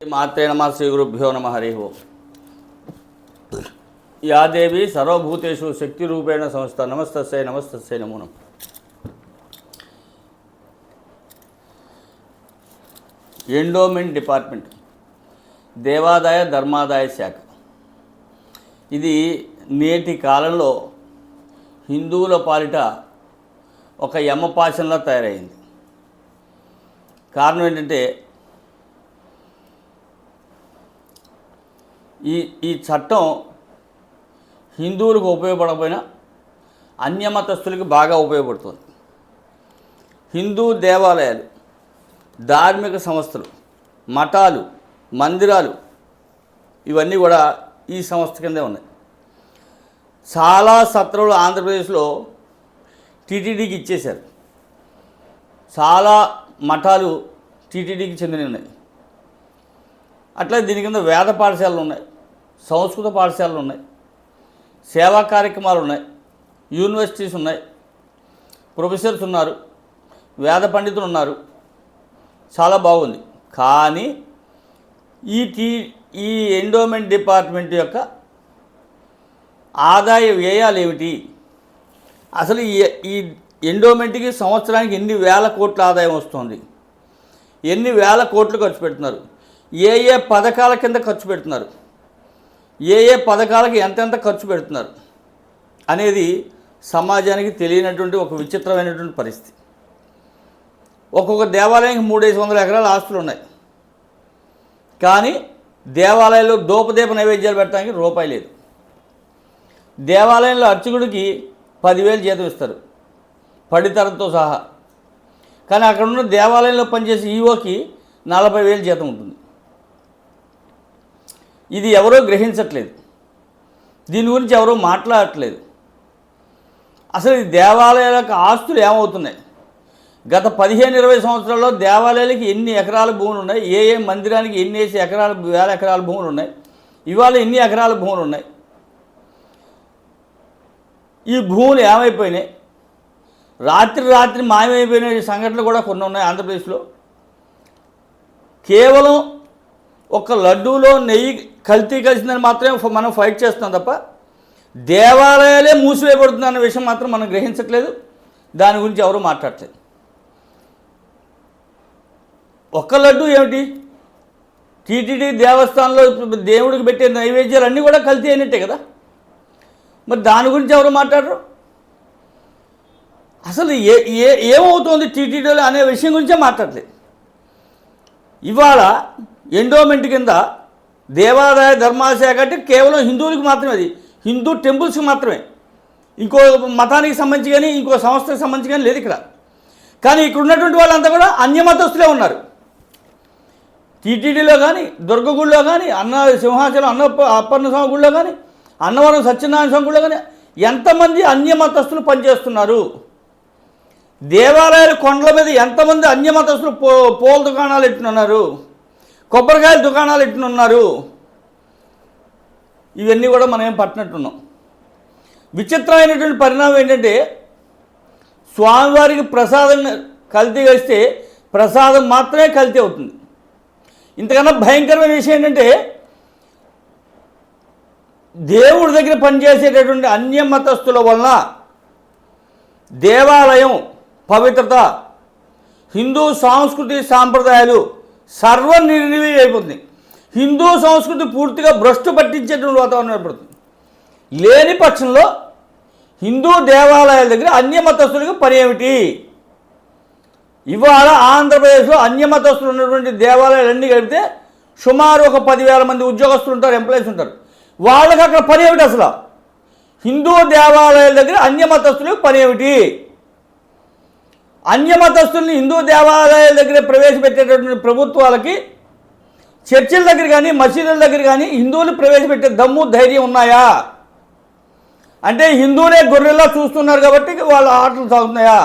मात्रे नमः श्री गुरुभ्यो नमः हरि ओम। या देवी सर्वभूतेषु शक्ति रूपेण संस्था नमस्तस्यै नमस्तस्यै नमो नमः। ఎండోమెంట్ డిపార్ట్మెంట్ దేవాదాయ ధర్మాదాయ శాఖ ఇది నేటి కాలంలో హిందువుల పాలిట ఒక యమపాశంలా తయారైంది. కారణం ఏంటంటే ఈ చట్టం హిందువులకు ఉపయోగపడకపోయినా అన్యమతస్థులకి బాగా ఉపయోగపడుతుంది. హిందూ దేవాలయాలు, ధార్మిక సంస్థలు, మఠాలు, మందిరాలు ఇవన్నీ కూడా ఈ సంస్థ కిందే ఉన్నాయి. చాలా సత్రాలు ఆంధ్రప్రదేశ్లో టీటీడీకి ఇచ్చేశారు. చాలా మఠాలు టీటీడీకి చెందినవి ఉన్నాయి. అట్లా దీని కింద వేద పాఠశాలలు ఉన్నాయి, సంస్కృత పాఠశాలలు ఉన్నాయి, సేవా కార్యక్రమాలు ఉన్నాయి, యూనివర్సిటీస్ ఉన్నాయి, ప్రొఫెసర్స్ ఉన్నారు, వేద పండితులు ఉన్నారు. చాలా బాగుంది. కానీ ఈ ఎండోమెంట్ డిపార్ట్మెంట్ యొక్క ఆదాయ వ్యయాలు ఏమిటి? అసలు ఈ ఎండోమెంట్కి సంవత్సరానికి ఎన్ని వేల కోట్ల ఆదాయం వస్తుంది? ఎన్ని వేల కోట్లు ఖర్చు పెడుతున్నారు? ఏ పథకాల కింద ఖర్చు పెడుతున్నారు? ఏ పథకాలకి ఎంతెంత ఖర్చు పెడుతున్నారు అనేది సమాజానికి తెలియనటువంటి ఒక విచిత్రమైనటువంటి పరిస్థితి. ఒక్కొక్క దేవాలయానికి 300-500 ఎకరాల ఆస్తులు ఉన్నాయి. కానీ దేవాలయంలో దూపదీప నైవేద్యాలు పెట్టడానికి రూపాయి లేదు. దేవాలయంలో అర్చకుడికి 10,000 జీతం ఇస్తారు పడితరంతో సహా. కానీ అక్కడ ఉన్న దేవాలయంలో పనిచేసే ఈవోకి 40,000 జీతం ఉంటుంది. ఇది ఎవరో గ్రహించట్లేదు. దీని గురించి ఎవరో మాట్లాడట్లేదు. అసలు ఈ దేవాలయాలకు ఆస్తులు ఏమవుతున్నాయి? గత 15-20 సంవత్సరాల్లో దేవాలయాలకి ఎన్ని ఎకరాల భూములు ఉన్నాయి? ఏ మందిరానికి ఎన్ని వేల ఎకరాల భూములు ఉన్నాయి? ఇవాళ ఎన్ని ఎకరాల భూములు ఉన్నాయి? ఈ భూములు ఏమైపోయినాయి? రాత్రి మాయమైపోయిన సంఘటనలు కూడా కొన్ని ఉన్నాయి ఆంధ్రప్రదేశ్లో. కేవలం ఒక లడ్డూలో నెయ్యి కల్తీ కలిసిందని మాత్రమే మనం ఫైట్ చేస్తున్నాం తప్ప దేవాలయాలే మూసివేయబడుతుందన్న విషయం మాత్రం మనం గ్రహించట్లేదు. దాని గురించి ఎవరు మాట్లాడట్లేదు. ఒక్క లడ్డు ఏమిటి? టీటీడీ దేవస్థానంలో దేవుడికి పెట్టే నైవేద్యాలు అన్నీ కూడా కల్తీ అయినట్టే కదా. మరి దాని గురించి ఎవరు మాట్లాడరు? అసలు ఏమవుతుంది టీటీడీలో అనే విషయం గురించే మాట్లాడలేదు. ఇవాళ ఎండోమెంట్ కింద దేవాదాయ ధర్మాశాఖ అంటే కేవలం హిందువులకు మాత్రమే, అది హిందూ టెంపుల్స్కి మాత్రమే. ఇంకో మతానికి సంబంధించి కానీ ఇంకో సంస్థకి సంబంధించి కానీ లేదు ఇక్కడ. కానీ ఇక్కడ ఉన్నటువంటి వాళ్ళంతా కూడా అన్యమతస్తులే ఉన్నారు. టీటీడీలో కానీ, దుర్గగుడిలో కానీ, సింహాచలం అప్పన్న స్వామి గుడిలో కానీ, అన్నవరం సత్యనారాయణ స్వామి గుడిలో కానీ ఎంతమంది అన్యమతస్తులు పనిచేస్తున్నారు? దేవాలయాల కొండల మీద ఎంతమంది అన్యమతస్తులు పూల దుకాణాలు ఎట్టున్నారు, కొబ్బరికాయల దుకాణాలు ఎట్టున్నారు? ఇవన్నీ కూడా మనం ఏం పట్టినట్టున్నాం. విచిత్రమైనటువంటి పరిణామం ఏంటంటే స్వామివారికి ప్రసాదం కల్తీ కలిస్తే ప్రసాదం మాత్రమే కల్తీ అవుతుంది. ఇంతకన్నా భయంకరమైన విషయం ఏంటంటే దేవుడి దగ్గర పనిచేసేటటువంటి అన్యమతస్తుల వలన దేవాలయం పవిత్రత, హిందూ సంస్కృతి సాంప్రదాయాలు సర్వనిర్వీర్యం అయిపోతుంది. హిందూ సంస్కృతి పూర్తిగా భ్రష్టు పట్టించేటువంటి వాతావరణం ఏర్పడుతుంది. లేని పక్షంలో హిందూ దేవాలయాల దగ్గర అన్యమతస్తులకు పని ఏమిటి? ఇవాళ ఆంధ్రప్రదేశ్లో అన్యమతస్తులు ఉన్నటువంటి దేవాలయాలన్నీ కలిపితే సుమారు ఒక 10,000 మంది ఉద్యోగస్తులు ఉంటారు, ఎంప్లాయీస్ ఉంటారు. వాళ్ళకి అక్కడ పని ఏమిటి? అసలు హిందూ దేవాలయాల దగ్గర అన్యమతస్తులకు పని ఏమిటి? అన్యమతస్తుల్ని హిందూ దేవాలయాల దగ్గర ప్రవేశపెట్టేటటువంటి ప్రభుత్వాలకి చర్చిల దగ్గర కానీ మసీదుల దగ్గర కానీ హిందువులు ప్రవేశపెట్టే దమ్ము ధైర్యం ఉన్నాయా? అంటే హిందువులే గొర్రెల్లా చూస్తున్నారు కాబట్టి వాళ్ళ ఆటలు సాగుతున్నాయా?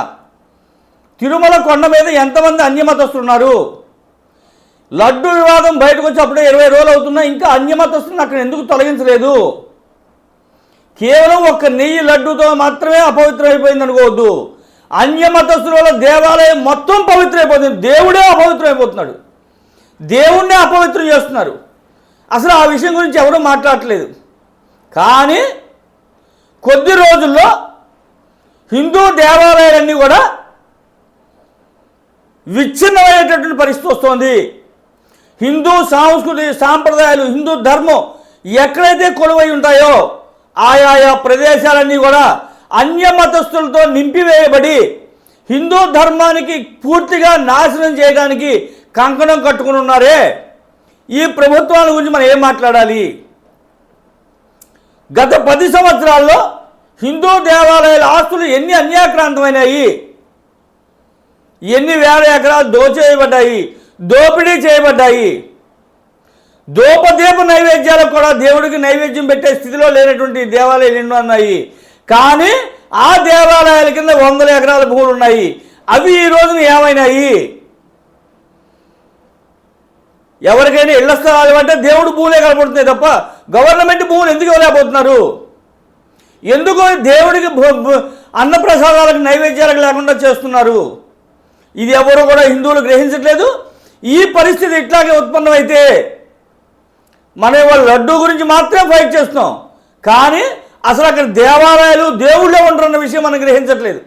తిరుమల కొండ మీద ఎంతమంది అన్యమతస్తులు ఉన్నారు? లడ్డు వివాదం బయటకు వచ్చి అప్పుడే 20 రోజులు అవుతున్నా ఇంకా అన్యమతస్తులను అక్కడ ఎందుకు తొలగించలేదు? కేవలం ఒక్క నెయ్యి లడ్డూతో మాత్రమే అపవిత్రమైపోయింది అనుకోవద్దు. అన్యమతస్తుల వల్ల దేవాలయం మొత్తం పవిత్రమైపోతుంది. దేవుడే అపవిత్రమైపోతున్నాడు. దేవుణ్ణి అపవిత్రం చేస్తున్నారు. అసలు ఆ విషయం గురించి ఎవరూ మాట్లాడట్లేదు. కానీ కొద్ది రోజుల్లో హిందూ దేవాలయాలన్నీ కూడా విచ్ఛిన్నమయ్యేటటువంటి పరిస్థితి వస్తుంది. హిందూ సంస్కృతి సాంప్రదాయాలు, హిందూ ధర్మం ఎక్కడైతే కొలువై ఉంటాయో ఆయా ప్రదేశాలన్నీ కూడా అన్య మతస్థులతో నింపివేయబడి హిందూ ధర్మానికి పూర్తిగా నాశనం చేయడానికి కంకణం కట్టుకుని ఉన్నారే. ఈ ప్రభుత్వాల గురించి మనం ఏం మాట్లాడాలి? గత 10 సంవత్సరాల్లో హిందూ దేవాలయాల ఆస్తులు ఎన్ని అన్యాక్రాంతమైనాయి, ఎన్ని వేల ఎకరాలు దోచేయబడ్డాయి, దోపిడీ చేయబడ్డాయి. దోపదీప నైవేద్యాలకు కూడా దేవుడికి నైవేద్యం పెట్టే స్థితిలో లేనటువంటి దేవాలయాలు ఎన్నో ఉన్నాయి. కానీ ఆ దేవాలయాల కింద 100 ఎకరాల భూములు ఉన్నాయి. అవి ఈ రోజున ఏమైనాయి? ఎవరికైనా ఇళ్ల స్థలాలు అంటే దేవుడు భూములే కనపడుతున్నాయి తప్ప గవర్నమెంట్ భూములు ఎందుకు ఇవ్వలేకపోతున్నారు? ఎందుకు దేవుడికి అన్నప్రసాదాలకు నైవేద్యాలకు లేకుండా చేస్తున్నారు? ఇది ఎవరు కూడా హిందువులు గ్రహించట్లేదు. ఈ పరిస్థితి ఇట్లాగే ఉత్పన్నమైతే మనం వాళ్ళ లడ్డూ గురించి మాత్రమే ఫైట్ చేస్తున్నాం. కానీ అసలు అక్కడ దేవాలయాలు దేవుళ్ళే ఉంటారన్న విషయం మనం గ్రహించట్లేదు.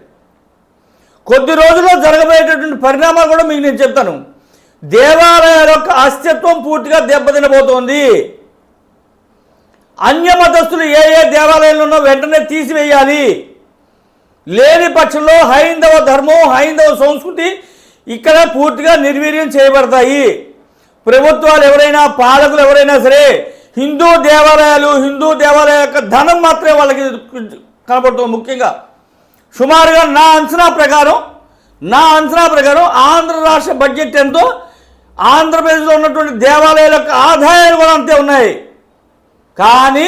కొద్ది రోజుల్లో జరగబోయేటటువంటి పరిణామాలు కూడా మీకు నేను చెప్తాను. దేవాలయాల యొక్క అస్తిత్వం పూర్తిగా దెబ్బతినబోతోంది. అన్య మతస్థులు ఏ దేవాలయాలు ఉన్నో వెంటనే తీసివేయాలి. లేని పక్షంలో హైందవ ధర్మం, హైందవ సంస్కృతి ఇక్కడ పూర్తిగా నిర్వీర్యం చేయబడతాయి. ప్రభుత్వాలు ఎవరైనా, పాలకులు ఎవరైనా సరే హిందూ దేవాలయాల యొక్క ధనం మాత్రమే వాళ్ళకి కనబడుతుంది. ముఖ్యంగా సుమారుగా నా అంచనా ప్రకారం ఆంధ్ర రాష్ట్ర బడ్జెట్ ఎంతో ఆంధ్రప్రదేశ్లో ఉన్నటువంటి దేవాలయాల యొక్క ఆదాయాలు కూడా అంతే ఉన్నాయి. కానీ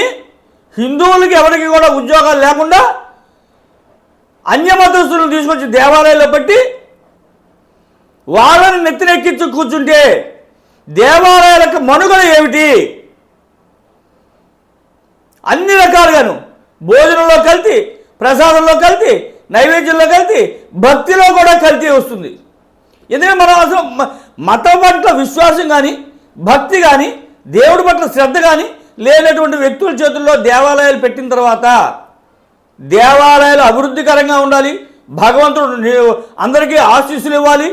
హిందువులకి ఎవరికి కూడా ఉద్యోగాలు లేకుండా అన్య మతస్థులను తీసుకొచ్చి దేవాలయాల్లో పెట్టి వాళ్ళని నెత్తినెక్కించి కూర్చుంటే దేవాలయాలకు మనుగడ ఏమిటి? అన్ని రకాలుగాను భోజనంలో కల్తీ, ప్రసాదంలో కల్తీ, నైవేద్యంలో కల్తీ, భక్తిలో కూడా కల్తీ వస్తుంది. ఎందుకంటే మనం అసలు మతం పట్ల విశ్వాసం కానీ, భక్తి కానీ, దేవుడి పట్ల శ్రద్ధ కానీ లేనటువంటి వ్యక్తుల చేతుల్లో దేవాలయాలు పెట్టిన తర్వాత దేవాలయాలు అభివృద్ధికరంగా ఉండాలి, భగవంతుడు అందరికీ ఆశీస్సులు ఇవ్వాలి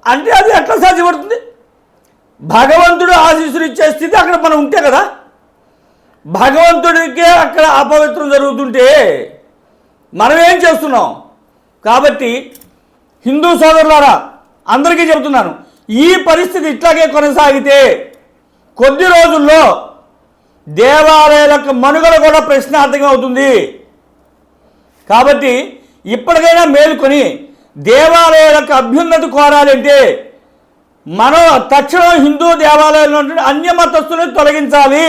అంటే అది ఎట్లా సాధ్యపడుతుంది? భగవంతుడు ఆశీస్సులు ఇచ్చే స్థితి అక్కడ మనం ఉంటే కదా. భగవంతుడికే అక్కడ అపవిత్రం జరుగుతుంటే మనం ఏం చేస్తున్నాం? కాబట్టి హిందూ సోదరులారా అందరికీ చెబుతున్నాను, ఈ పరిస్థితి ఇట్లాగే కొనసాగితే కొద్ది రోజుల్లో దేవాలయాలకు మనుగడ కూడా ప్రశ్నార్థకం అవుతుంది. కాబట్టి ఇప్పటికైనా మేలుకొని దేవాలయాలకు అభ్యున్నతి కోరాలంటే మనం తక్షణం హిందూ దేవాలయాల్లో అన్య మతస్థులను తొలగించాలి.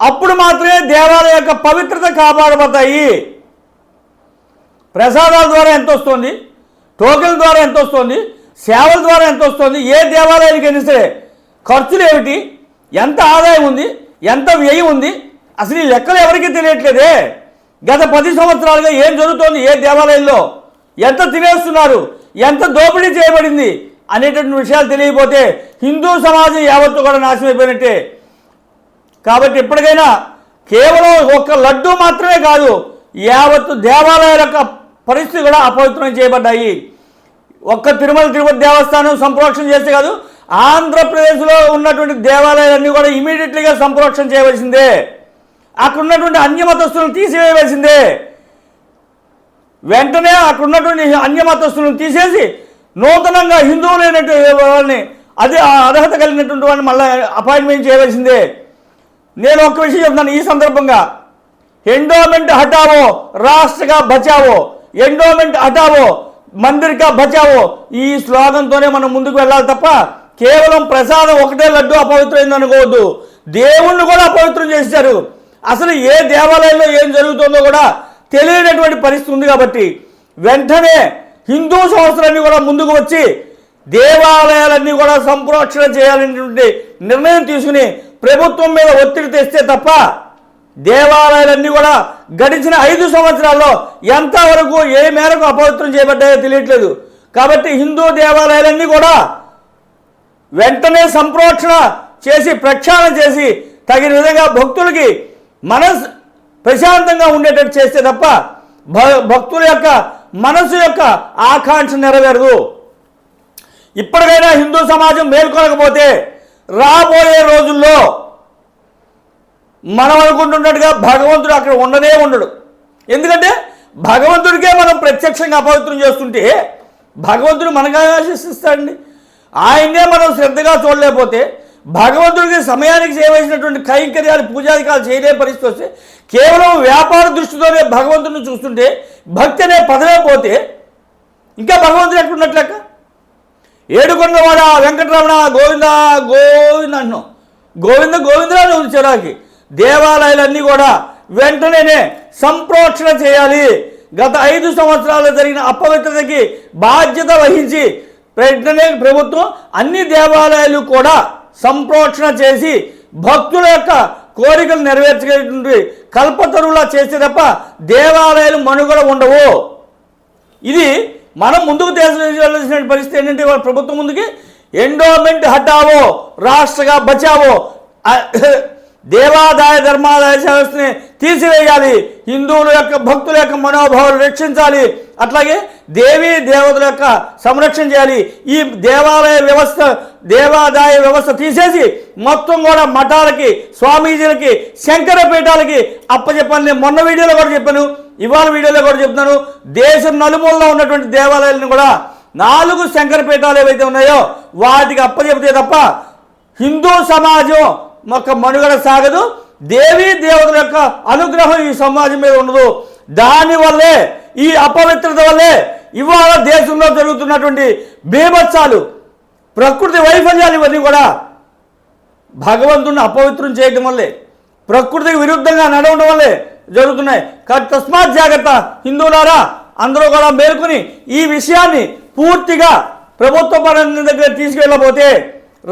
అప్పుడు మాత్రమే దేవాలయ యొక్క పవిత్రత కాపాడబడతాయి. ప్రసాదాల ద్వారా ఎంత వస్తుంది, టోకెన్ల ద్వారా ఎంత వస్తుంది, సేవల ద్వారా ఎంత వస్తుంది, ఏ దేవాలయానికి అయినా సరే ఖర్చులు ఏమిటి, ఎంత ఆదాయం ఉంది, ఎంత వ్యయం ఉంది, అసలు ఈ లెక్కలు ఎవరికీ తెలియట్లేదే. గత 10 సంవత్సరాలుగా ఏం జరుగుతోంది, ఏ దేవాలయంలో ఎంత తినేస్తున్నారు, ఎంత దోపిడీ చేయబడింది అనేటువంటి విషయాలు తెలియకపోతే హిందూ సమాజం యావత్తు కూడా నాశనం అయిపోయినట్టే. కాబట్టి ఇప్పటికైనా కేవలం ఒక్క లడ్డూ మాత్రమే కాదు, యావత్తు దేవాలయాల యొక్క పరిస్థితి కూడా అపవిత్రం చేయబడ్డాయి. ఒక్క తిరుపతి దేవస్థానం సంప్రోక్షణ చేస్తే కాదు, ఆంధ్రప్రదేశ్లో ఉన్నటువంటి దేవాలయాలన్నీ కూడా ఇమీడియట్లీగా సంప్రోక్షణ చేయవలసిందే. అక్కడ ఉన్నటువంటి అన్యమతస్తులను తీసివేయవలసిందే. వెంటనే అక్కడ ఉన్నటువంటి అన్యమతస్తులను తీసేసి నూతనంగా హిందువులైనటువంటి వాళ్ళని, అది అర్హత కలిగినటువంటి వాళ్ళని మళ్ళీ అపాయింట్మెంట్ చేయవలసిందే. నేను ఒక్క విషయం చెప్తున్నాను ఈ సందర్భంగా, ఎండోమెంట్ హటావో రాష్ట్ర కా బచావో, ఎండోమెంట్ హటావో మందిర్ కా బచావో, ఈ స్లోగన్తోనే మనం ముందుకు వెళ్ళాలి తప్ప కేవలం ప్రసాదం ఒకటే లడ్డు అపవిత్రమైంది అనుకోవద్దు. దేవుణ్ణి కూడా అపవిత్రం చేశారు. అసలు ఏ దేవాలయంలో ఏం జరుగుతుందో కూడా తెలియనటువంటి పరిస్థితి ఉంది. కాబట్టి వెంటనే హిందూ సంస్థలన్నీ కూడా ముందుకు వచ్చి దేవాలయాలన్నీ కూడా సంప్రోక్షణ చేయాలనేటువంటి నిర్ణయం తీసుకుని ప్రభుత్వం మీద ఒత్తిడి తెస్తే తప్ప దేవాలయాలన్నీ కూడా గడిచిన 5 సంవత్సరాల్లో ఎంతవరకు ఏ మేరకు అపవిత్రం చేయబడ్డాయో తెలియట్లేదు. కాబట్టి హిందూ దేవాలయాలన్నీ కూడా వెంటనే సంప్రోక్షణ చేసి ప్రక్షాళన చేసి తగిన విధంగా భక్తులకి మనసు ప్రశాంతంగా ఉండేటట్టు చేస్తే తప్ప భక్తుల యొక్క మనసు యొక్క ఆకాంక్ష నెరవేరదు. ఇప్పటికైనా హిందూ సమాజం మేల్కొనకపోతే రాబోయే రోజుల్లో మనం అనుకుంటున్నట్టుగా భగవంతుడు అక్కడ ఉండనే ఉండడు. ఎందుకంటే భగవంతుడికే మనం ప్రత్యక్షంగా అపవిత్రం చేస్తుంటే భగవంతుడు మనకు ఆశిస్తాడండి. ఆయన్నే మనం శ్రద్ధగా చూడలేకపోతే, భగవంతుడికి సమయానికి చేయవలసినటువంటి కైంకర్యాలు పూజాధికాలు చేయలేని పరిస్థితి వస్తే, కేవలం వ్యాపార దృష్టితోనే భగవంతుడిని చూస్తుంటే, భక్తి అనే పదవే పోతే ఇంకా భగవంతుడు ఎక్కడున్నట్లెక్క? ఏడుకొండవాడ వెంకటరమణ గోవింద గోవింద అంటున్నాం. గోవింద గోవిందరాని ఉంది చిరాకి. దేవాలయాలన్నీ కూడా వెంటనే సంప్రోక్షణ చేయాలి. గత 5 సంవత్సరాలు జరిగిన అపవిత్రతకి బాధ్యత వహించి వెంటనే ప్రభుత్వం అన్ని దేవాలయాలు కూడా సంప్రోక్షణ చేసి భక్తుల యొక్క కోరికలు నెరవేర్చేటువంటి కల్పతరువులా చేస్తే తప్ప దేవాలయాలు మనుగడ ఉండవు. ఇది మనం ముందుకు తీసుకెళ్లాల్సిన పరిస్థితి ఏంటంటే, వాళ్ళ ప్రభుత్వం ముందుకి ఎండోమెంట్ హటావో రాష్ట్రగా బచావో, దేవాదాయ ధర్మాదాయ వ్యవస్థని తీసివేయాలి, హిందువుల యొక్క భక్తుల యొక్క మనోభావాలు రక్షించాలి, అట్లాగే దేవీ దేవతల యొక్క సంరక్షణ చేయాలి. ఈ దేవాలయ వ్యవస్థ దేవాదాయ వ్యవస్థ తీసేసి మొత్తం కూడా మఠాలకి స్వామీజీలకి శంకరపీఠాలకి అప్పచెప్పాను. నేను మొన్న వీడియోలో కూడా చెప్పాను, ఇవాళ వీడియోలో కూడా చెప్తున్నాను. దేశం నలుమూలలో ఉన్నటువంటి దేవాలయాలను కూడా 4 శంకరపీఠాలు ఏవైతే ఉన్నాయో వాటికి అప్పచెప్తే తప్ప హిందూ సమాజం ఒక మనుగడ సాగదు. దేవీ దేవతల యొక్క అనుగ్రహం ఈ సమాజం మీద ఉండదు. దానివల్లే, ఈ అపవిత్రత వల్లే ఇవాళ దేశంలో జరుగుతున్నటువంటి బీభత్సాలు, ప్రకృతి వైఫల్యాలు ఇవన్నీ కూడా భగవంతుడిని అపవిత్రం చేయడం వల్లే, ప్రకృతికి విరుద్ధంగా నడవడం వల్లే జరుగుతున్నాయి. తస్మాత్ జాగ్రత్త హిందువులారా, అందరూ కూడా మేల్కొని ఈ విషయాన్ని పూర్తిగా ప్రభుత్వ పనుల దగ్గర తీసుకెళ్ళబోతే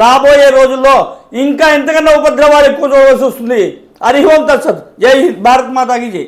రాబోయే రోజుల్లో ఇంకా ఎంతకన్నా ఉపద్రవాలు ఎక్కువ చూడవలసి వస్తుంది. హరి ఓం తత్సత్. జై హింద్. భారత్ మాతాకి జై.